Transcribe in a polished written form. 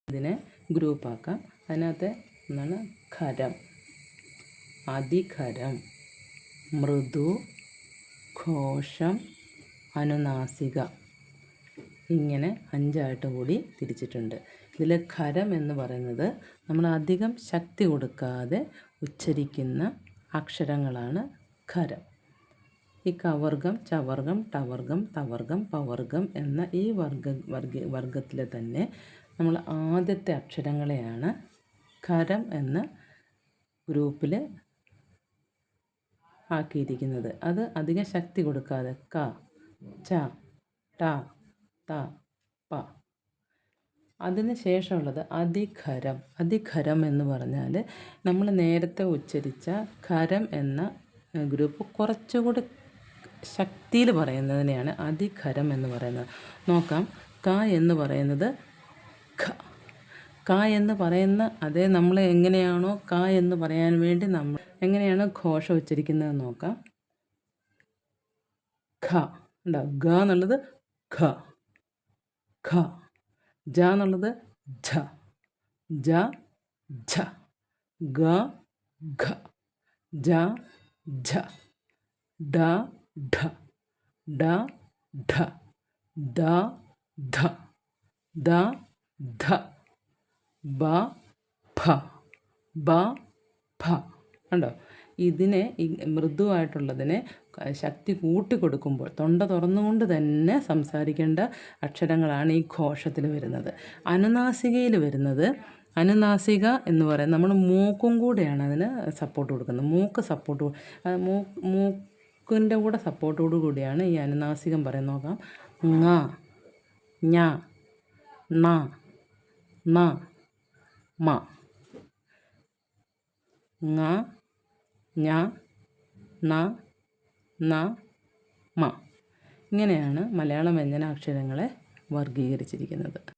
ഇതിനെ ഗ്രൂപ്പാക്കാം. അതിനകത്ത് ഒന്നാണ് ഖരം, അതിഖരം, മൃദു, ഘോഷം, അനുനാസിക. ഇങ്ങനെ 5ആയിട്ട് കൂടി തിരിച്ചിട്ടുണ്ട്. ഇതിൽ ഖരം എന്ന് പറയുന്നത് നമ്മൾ അധികം ശക്തി കൊടുക്കാതെ ഉച്ചരിക്കുന്ന അക്ഷരങ്ങളാണ് ഖരം. ഈ കവർഗം, ചവർഗം, ടവർഗം, തവർഗം, പവർഗം എന്ന ഈ വർഗത്തിലെ തന്നെ നമ്മൾ ആദ്യത്തെ അക്ഷരങ്ങളെയാണ് ഖരം എന്ന ഗ്രൂപ്പിൽ ആക്കിയിരിക്കുന്നത്. അത് അധികം ശക്തി കൊടുക്കാതെ ക, ച, ട, ത, പ. അതിന് ശേഷമുള്ളത് അതിഖരം. അതിഖരം എന്ന് പറഞ്ഞാൽ നമ്മൾ നേരത്തെ ഉച്ചരിച്ച ഖരം എന്ന ഗ്രൂപ്പ് കുറച്ചുകൂടി ശക്തിയിൽ പറയുന്നതിനെയാണ് അതിഖരം എന്ന് പറയുന്നത്. നോക്കാം. ക എന്ന് പറയുന്നത് ഖ. ക എന്ന് പറയുന്ന അതേ നമ്മൾ എങ്ങനെയാണോ ക എന്ന് പറയാൻ വേണ്ടി നമ്മൾ എങ്ങനെയാണ് ഘോഷം ഉച്ചരിക്കുന്നത് നോക്കാം. ഖ ഉണ്ടാവും. ഗ എന്നുള്ളത് ഖ, ഖ. ജ എന്നുള്ളത് ഝ, ജ, ഝ. ഗ, ഘ, ജ, ഝ, ഡ, ഢ, ഡ, ഢ, ദ, ധ, ദ, ധ, ബ, ഭ, ബ, ഭ. ഉണ്ടോ? ഇതിനെ മൃദുവായിട്ടുള്ളതിനെ ശക്തി കൂട്ടിക്കൊടുക്കുമ്പോൾ തൊണ്ട തുറന്നുകൊണ്ട് തന്നെ സംസാരിക്കേണ്ട അക്ഷരങ്ങളാണ് ഈ ഘോഷത്തിൽ വരുന്നത്. അനുനാസികയിൽ വരുന്നത്, അനുനാസിക എന്ന് പറയുന്നത് നമ്മൾ മൂക്കും കൂടെയാണ് അതിന് സപ്പോർട്ട് കൊടുക്കുന്നത്. മൂക്ക് സപ്പോർട്ട്, മൂക്കിൻ്റെ കൂടെ സപ്പോർട്ടോടു കൂടിയാണ് ഈ അനുനാസികം പറയുന്നത്. നോക്കാം. ങ, ഞ, ണ, ന, മ. ങ, ഞ, ണ, ന, മ. ഇങ്ങനെയാണ് മലയാളം വ്യഞ്ജനാക്ഷരങ്ങളെ വർഗീകരിച്ചിരിക്കുന്നത്.